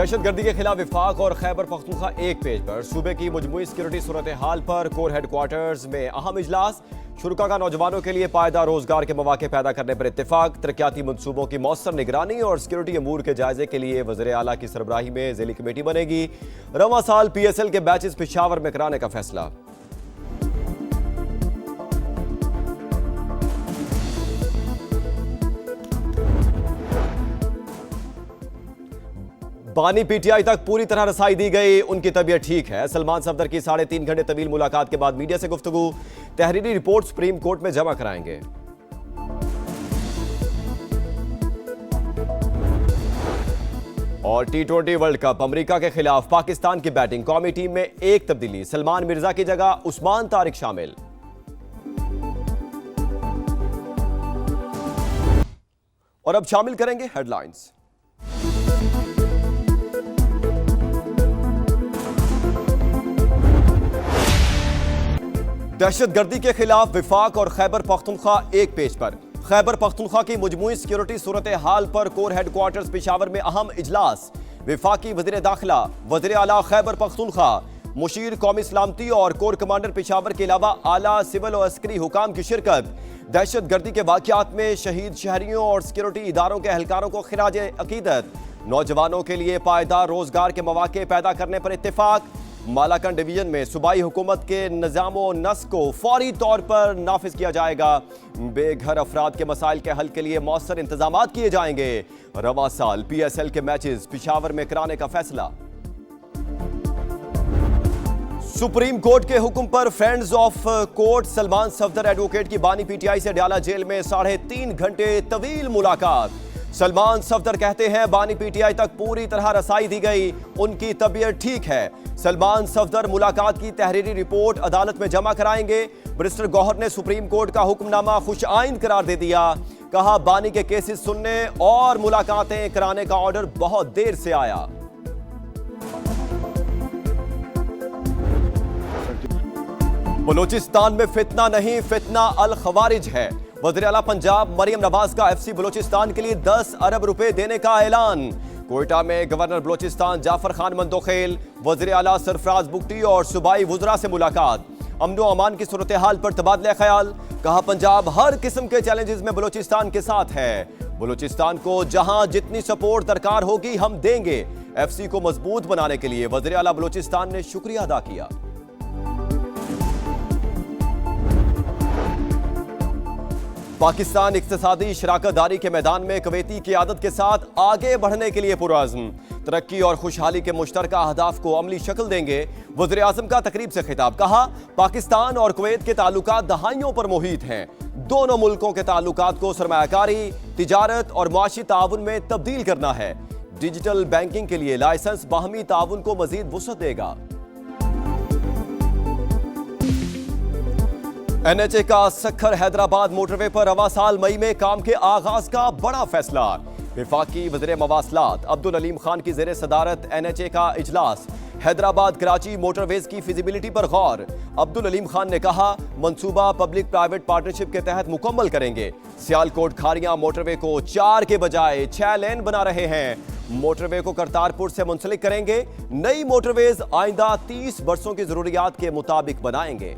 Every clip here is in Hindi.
दहशतगर्दी के खिलाफ विफाक और खैबर पख्तूनख्वा एक पेज पर। सूबे की मजमूई सिक्योरिटी सूरत हाल पर कोर हेडक्वार्टर्स में अहम इजलास। शुरुका का नौजवानों के लिए पायदार रोजगार के मौके पैदा करने पर इत्तेफाक। तरक्याती मनसूबों की मौसर निगरानी और सिक्योरिटी अमूर के जायजे के लिए वज़ीर आला की सरबराही में ज़िली कमेटी बनेगी। रवां साल PSL के बैचेस पेशावर में कराने का फैसला। बानी PTI तक पूरी तरह रसाई दी गई, उनकी तबीयत ठीक है। सलमान सफदर की 3.5 घंटे तवील मुलाकात के बाद मीडिया से गुफ्तगू। तहरीरी रिपोर्ट सुप्रीम कोर्ट में जमा कराएंगे। और T20 वर्ल्ड कप अमेरिका के खिलाफ पाकिस्तान की बैटिंग। कौमी टीम में एक तब्दीली, सलमान मिर्जा की जगह उस्मान तारिक शामिल। और अब शामिल करेंगे हेडलाइंस। दहशतगर्दी के खिलाफ विफाक और खैबर पख्तूनख्वा एक पेज पर। खैबर पख्तूनख्वा की मजमूई सिक्योरिटी सूरत हाल पर कोर हेडक्वार्टर्स पेशावर में अहम इजलास। विफाकी वज़ीर दाखिला, वज़ीर आला खैबर पख्तूनख्वा, मुशीर कौमी सलामती और कोर कमांडर पेशावर के अलावा आला सिविल और अस्करी हुकाम की शिरकत। दहशतगर्दी के वाक़यात में शहीद शहरियों और सिक्योरिटी इदारों के एहलकारों को खिराज अकीदत। नौजवानों के लिए पायदार रोजगार के मौके पैदा करने पर इत्तेफाक। मालाकन डिवीजन में सूबाई हुकूमत के निज़ामो नस्क को फौरी तौर पर नाफिज किया जाएगा। बेघर अफराद के मसाइल के हल के लिए मौसर इंतजाम किए जाएंगे। रवां साल PSL के मैचेस पेशावर में कराने का फैसला। सुप्रीम कोर्ट के हुक्म पर friends of court Salman Safdar advocate की बानी PTI से डाला जेल में 3.5 घंटे तवील मुलाकात। सलमान सफदर कहते हैं बानी PTI तक पूरी तरह रसाई दी गई, उनकी तबीयत ठीक है। सलमान सफदर मुलाकात की तहरीरी रिपोर्ट अदालत में जमा कराएंगे। बैरिस्टर गौहर ने सुप्रीम कोर्ट का हुक्मनामा खुश आइंद करार दे दिया। कहा बानी के केसेस सुनने और मुलाकातें कराने का ऑर्डर बहुत देर से आया। बलूचिस्तान में फितना नहीं, फितना अल खवारिज है। वज़ीर आला पंजाब मरियम नवाज का FC बलूचिस्तान के लिए 10 अरब रुपए देने का ऐलान। कोयटा में गवर्नर बलूचिस्तान जाफर खान मंदोखेल, वज़ीर आला सरफराज बुगटी और सूबाई वुज़रा से मुलाकात। अमन व अमान की सूरत हाल पर तबादला ख्याल। कहा पंजाब हर किस्म के चैलेंजेस में बलूचिस्तान के साथ है। बलूचिस्तान को जहां जितनी सपोर्ट दरकार होगी हम देंगे। FC को मजबूत बनाने के लिए वज़ीर आला बलूचिस्तान ने शुक्रिया अदा किया। पाकिस्तान इक्तिसादी शराकतदारी के मैदान में कुवैती क़ियादत के साथ आगे बढ़ने के लिए पुरअज़्म। तरक्की और खुशहाली के मुश्तरका अहदाफ को अमली शक्ल देंगे। वज़ीर आज़म का तकरीब से खिताब। कहा पाकिस्तान और कुवैत के ताल्लुकात दहाइयों पर मुहित हैं। दोनों मुल्कों के ताल्लुकात को सरमायाकारी, तिजारत और मुआशी ताउन में तब्दील करना है। डिजिटल बैंकिंग के लिए लाइसेंस बाहमी ताउन को मजीद वुसअत देगा। NHA का सक्खर हैदराबाद मोटरवे पर रवां साल मई में काम के आगाज का बड़ा फैसला। विफाकी वज़ीर मवासलात अब्दुल अलीम खान की ज़ेरे सदारत NHA का इजलास। हैदराबाद कराची मोटरवेज की फिजिबिलिटी पर गौर। अब्दुल अलीम खान ने कहा मंसूबा पब्लिक प्राइवेट पार्टनरशिप के तहत मुकम्मल करेंगे। सियालकोट खारियां मोटरवे को 4 के बजाय 6 लेन बना रहे हैं। मोटरवे को करतारपुर से मुंसलिक करेंगे। नई मोटरवेज आइंदा 30 बरसों की जरूरियात के मुताबिक बनाएंगे।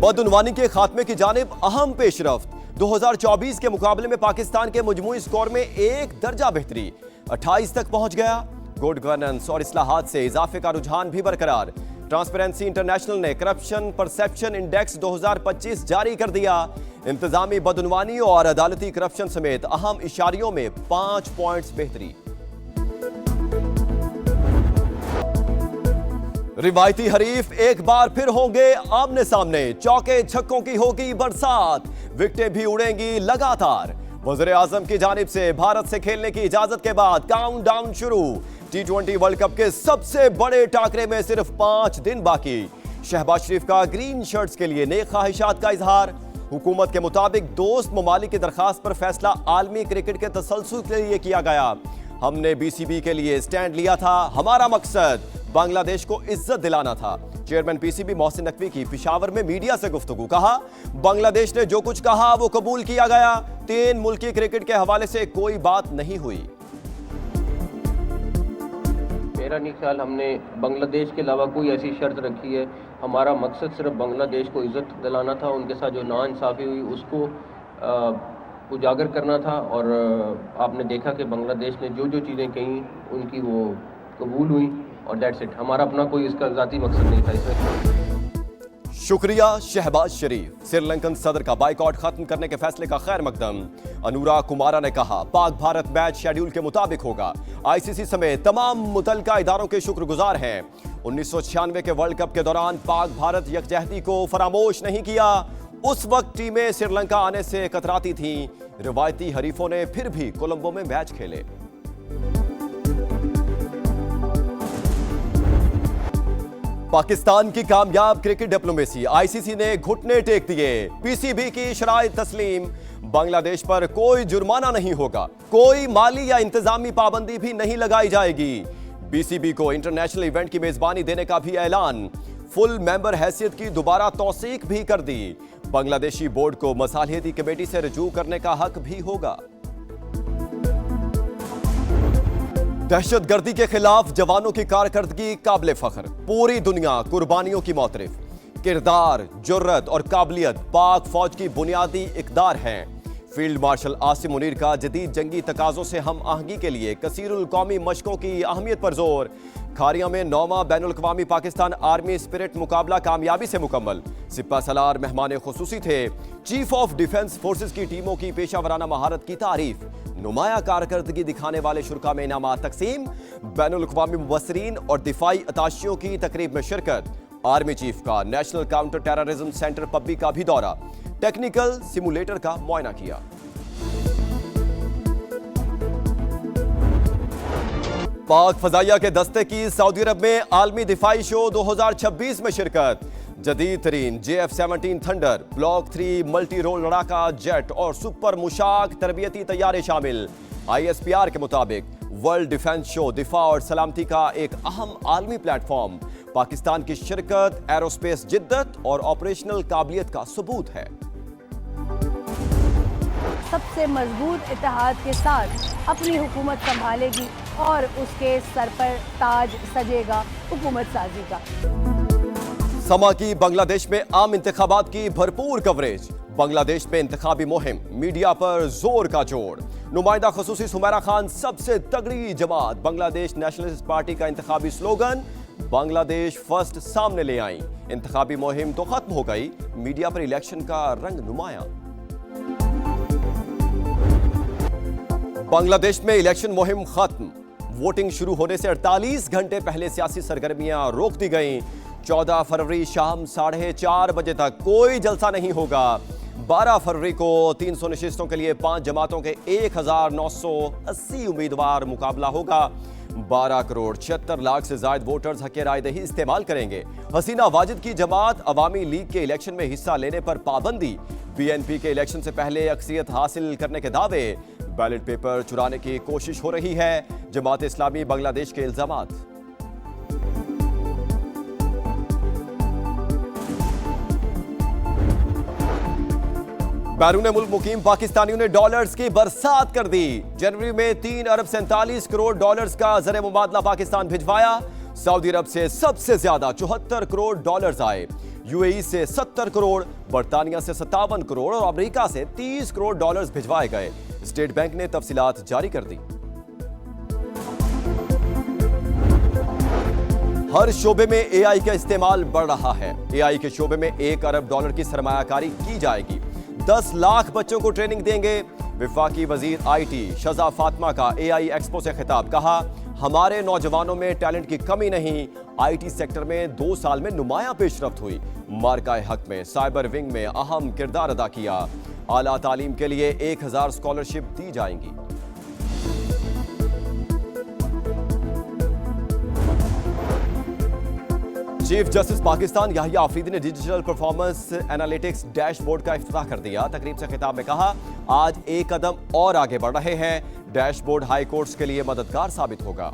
बदउनवानी के खात्मे की जानिब अहम पेशरफ्त। 2024 के मुकाबले में पाकिस्तान के मजमूई स्कोर में 1 दर्जा बेहतरी, 28 तक पहुंच गया। गुड गवर्नेंस और इस्लाहात से इजाफे का रुझान भी बरकरार। ट्रांसपेरेंसी इंटरनेशनल ने करप्शन परसेप्शन इंडेक्स 2025 जारी कर दिया। इंतजामी बदउनवानी और अदालती करप्शन समेत अहम इशारियों में 5 पॉइंट्स बेहतरी। रिवायती हरीफ एक बार फिर होंगे आमने सामने। चौके छक्कों की होगी बरसात, विकेटें भी उड़ेंगी लगातार। वज़ीर आज़म की जानिब से भारत से खेलने की इजाजत के बाद काउंटडाउन शुरू। T20 वर्ल्ड कप के सबसे बड़े टाकरे में सिर्फ 5 दिन बाकी। शहबाज शरीफ का ग्रीन शर्ट्स के लिए नेक ख्वाहिशात का इजहार। हुकूमत के मुताबिक दोस्त ममालिक की दरखास्त पर फैसला आलमी क्रिकेट के तसलसल के लिए किया गया। हमने BCB के लिए स्टैंड लिया था। हमारा मकसद बांग्लादेश को इज्जत दिलाना था। चेयरमैन पीसीबी मोहसिन नकवी की पेशावर में मीडिया से गुफ्तगू। कहा, बांग्लादेश ने जो कुछ कहा वो कबूल किया गया। 3 मुल्की क्रिकेट के हवाले से कोई बात नहीं हुई। मेरा नहीं ख्याल हमने बांग्लादेश के अलावा कोई ऐसी शर्त रखी है। हमारा मकसद सिर्फ बांग्लादेश को इज्जत दिलाना था, उनके साथ जो नाइंसाफ़ी हुई उसको उजागर करना था। और आपने देखा कि बांग्लादेश ने जो जो चीज़ें कहीं उनकी वो कबूल हुई और दैट्स इट। हमारा अपना कोई इसका ज़ाती मकसद नहीं था इसमें। शुक्रिया शहबाज शरीफ। श्रीलंकन सदर का बाइकआउट खत्म करने के फैसले का खैर मकदम। अनुराग कुमारा ने कहा, पाक भारत मैच शेड्यूल के मुताबिक होगा। आईसीसी समेत तमाम मुतल्लिका इदारों के शुक्रगुजार हैं। 1996 के वर्ल्ड कप के दौरान पाक भारत यकजहती को फरामोश नहीं किया। उस वक्त टीमें श्रीलंका आने से कतराती थीं। रिवायती हरीफों ने फिर भी कोलंबो में मैच खेले। पाकिस्तान की कामयाब क्रिकेट डिप्लोमेसी। आईसीसी ने घुटने टेक दिए। पीसीबी की शराइत तस्लीम। बांग्लादेश पर कोई जुर्माना नहीं होगा। कोई माली या इंतजामी पाबंदी भी नहीं लगाई जाएगी। पीसीबी को इंटरनेशनल इवेंट की मेजबानी देने का भी ऐलान। फुल मेंबर हैसियत की दोबारा तौसीक भी कर दी। बांग्लादेशी बोर्ड को मसालियती कमेटी से रजू करने का हक भी होगा। दहशतगर्दी के खिलाफ जवानों की कारकर्दगी काबिले फख्र। पूरी दुनिया कुर्बानियों की मोतरिफ। किरदार, जुर्रत और काबिलियत पाक फौज की बुनियादी इकदार हैं। फील्ड मार्शल आसिम मुनीर का जदीद जंगी तकाजों से हम आहंगी के लिए कसीरुल कौमी मशकों की अहमियत पर जोर। खारिया में 9वां बैनुल-अक़वामी पाकिस्तान आर्मी स्पिरिट मुकाबला कामयाबी से मुकम्मल। सिपा सलार मेहमान खुसूसी थे। चीफ ऑफ डिफेंस फोर्सेस की टीमों की पेशावराना महारत की तारीफ। नुमाया कारकर्दगी दिखाने वाले शुरका में इनामात तकसीम। बैनुल-अक़वामी मुबस्सिरीन और दिफाई अताशियों की तकरीब में शिरकत। आर्मी चीफ का नेशनल काउंटर टेररिज्म सेंटर पब्बी का भी दौरा। टेक्निकल सिमुलेटर का मुआयना किया। पाक फजाइया के दस्ते की सऊदी अरब में आलमी दिफाई शो 2026 में शिरकत। जदीद तरीन JF-17 Thunder, block 3 multi role लड़ाका जेट और सुपर मुशाक तरबियती तैयारे शामिल। ISPR के मुताबिक वर्ल्ड डिफेंस शो दिफा और सलामती का एक अहम आलमी प्लेटफॉर्म। पाकिस्तान की शिरकत एरोस्पेस जिद्दत और ऑपरेशनल काबिलियत का सबूत है। सबसे मजबूत इत्तेहाद के साथ अपनी हुकूमत संभालेगी और उसके सर पर ताज सजेगा हुकूमत साजी का। समा की बांग्लादेश में आम इंतखाबात की भरपूर कवरेज। बांग्लादेश में इंतखाबी मुहिम, मीडिया पर जोर का जोड़। नुमाइंदा खसूसी सुमैरा खान सबसे तगड़ी जमात। बांग्लादेश नेशनलिस्ट पार्टी का इंतखाबी स्लोगन बांग्लादेश फर्स्ट सामने ले आई। इंतखाबी मुहिम तो खत्म हो गई, मीडिया पर इलेक्शन का रंग नुमाया। बांग्लादेश में इलेक्शन मुहिम खत्म। वोटिंग शुरू होने से 48 घंटे पहले सियासी सरगर्मियां रोक दी गईं। 14 फरवरी शाम 4:30 बजे तक कोई जलसा नहीं होगा। 12 फरवरी को 300 नशिस्तों के लिए 5 जमातों के 1980 उम्मीदवार मुकाबला होगा। 12 करोड़ 76 लाख से ज्यादा वोटर्स हक राय दही इस्तेमाल करेंगे। हसीना वाजिद की जमात अवामी लीग के इलेक्शन में हिस्सा लेने पर पाबंदी। BNP के इलेक्शन से पहले अक्सरियत हासिल करने के दावे। बैलेट पेपर चुराने की कोशिश हो रही है। जमात इस्लामी बांग्लादेश के इल्जामात। बैरून मुल्क मुकीम पाकिस्तानियों ने डॉलर्स की बरसात कर दी। जनवरी में 3 अरब 47 करोड़ डॉलर्स का ज़र मुबादला पाकिस्तान भिजवाया। सऊदी अरब से सबसे ज्यादा 74 करोड़ डॉलर्स आए। UAE से 70 करोड़, बर्तानिया से 57 करोड़ और अमेरिका से 30 करोड़ डॉलर्स भिजवाए गए। स्टेट बैंक ने तफसीलात जारी कर दी। हर शोबे में AI का इस्तेमाल बढ़ रहा है। AI के शोबे में 1 अरब डॉलर की सरमायाकारी की जाएगी। 10 लाख बच्चों को ट्रेनिंग देंगे। वफाकी वजीर IT शजा फातिमा का AI एक्सपो से खिताब। कहा, हमारे नौजवानों में टैलेंट की कमी नहीं। IT सेक्टर में 2 साल में नुमाया पेशरफ्त हुई। मार्काए हक में साइबर विंग में अहम किरदार अदा किया। आला तालीम के लिए 1000 स्कॉलरशिप दी जाएंगी। चीफ जस्टिस पाकिस्तान याहिया आफरीदी ने डिजिटल परफॉर्मेंस एनालिटिक्स डैशबोर्ड का इफ्तिताह कर दिया। तकरीब से खिताब में कहा, आज एक कदम और आगे बढ़ रहे हैं। डैशबोर्ड हाई कोर्ट्स के लिए मददगार साबित होगा।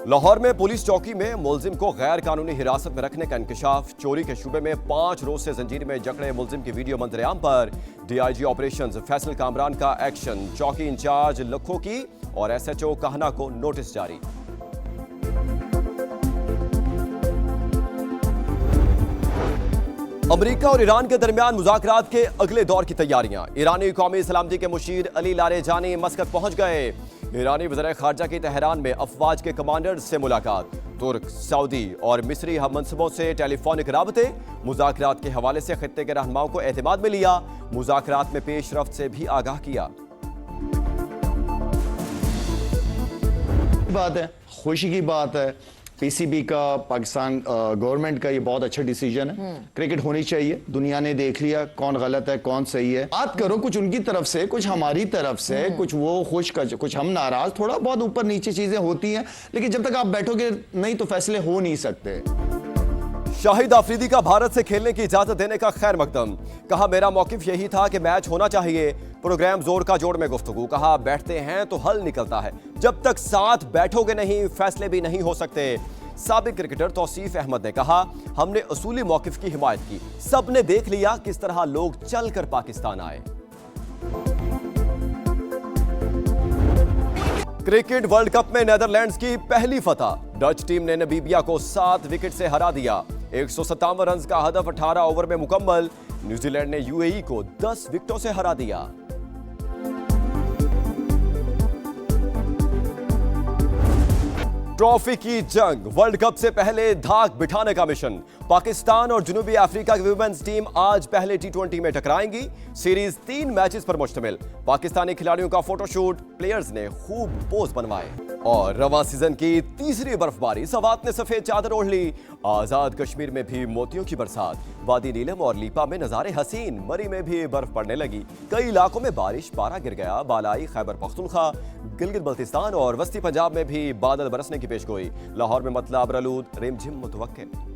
लाहौर में पुलिस चौकी में मुलजिम को गैर कानूनी हिरासत में रखने का इंकशाफ। चोरी के शुबे में 5 रोज से जंजीर में जकड़े मुलजिम की वीडियो मंजरेआम पर डीआईजी ऑपरेशंस फैसल कामरान का एक्शन। चौकी इंचार्ज लखों की और एसएचओ कहना को नोटिस जारी। अमेरिका और ईरान के दरमियान मुज़ाकरात के अगले दौर की तैयारियां। ईरानी कौमी सलामती के मुशीर अली लारेजानी मस्कत पहुंच गए। ईरानी वज़ीर ख़ारजा की तेहरान में अफवाज के कमांडर से मुलाकात। तुर्क, सऊदी और मिस्री हम मनसबों से टेलीफोनिक राबते। मुज़ाकरात के हवाले से खित्ते के रहनुमाओं को एतमाद में लिया। मुज़ाकरात में पेशरफ्त से भी आगाह किया। बात है, खुशी की बात है। पीसीबी का, पाकिस्तान गवर्नमेंट का ये बहुत अच्छा डिसीजन है। क्रिकेट होनी चाहिए। दुनिया ने देख लिया कौन गलत है कौन सही है। बात करो कुछ उनकी तरफ से, कुछ हमारी तरफ से, कुछ वो खुश, कुछ हम नाराज। थोड़ा बहुत ऊपर नीचे चीजें होती हैं, लेकिन जब तक आप बैठोगे नहीं तो फैसले हो नहीं सकते। शाहिद आफरीदी का भारत से खेलने की इजाजत देने का खैर मकदम। कहा मेरा मौकिफ यही था कि मैच होना चाहिए। प्रोग्राम जोर का जोड़ में गुफ्तगू। कहा बैठते हैं तो हल निकलता है, जब तक साथ बैठोगे नहीं फैसले भी नहीं हो सकते। साबिक क्रिकेटर तौसीफ अहमद ने कहा हमने असूली मौकिफ की हिमायत की। सबने देख लिया किस तरह लोग चलकर पाकिस्तान आए। क्रिकेट वर्ल्ड कप में नीदरलैंड्स की पहली फतह। डच टीम ने नामीबिया को 7 विकेट से हरा दिया। 157 रन का हदफ 18 ओवर में मुकम्मल। न्यूजीलैंड ने यूएई को 10 विकेटों से हरा दिया। ट्रॉफी की जंग, वर्ल्ड कप से पहले धाक बिठाने का मिशन। पाकिस्तान और जनूबी अफ्रीका की वुमेन्स टीम आज पहले टी20 में टकराएंगी। सीरीज 3 मैचेस पर मुश्तमिल। पाकिस्तानी खिलाड़ियों का फोटोशूट, प्लेयर्स ने खूब पोज बनवाए। और रवां सीजन की तीसरी बर्फबारी, सवात ने सफेद चादर ओढ़ ली। आजाद कश्मीर में भी मोतियों की बरसात। वादी नीलम और लीपा में नजारे हसीन। मरी में भी बर्फ पड़ने लगी। कई इलाकों में बारिश, पारा गिर गया। बालाई खैबर पख्तूनख्वा, गिलगित बल्तिस्तान और वस्ती पंजाब में भी बादल बरसने की पेशगोई। लाहौर में मतला अबरलूद, रिमझिम मुतवक्किल।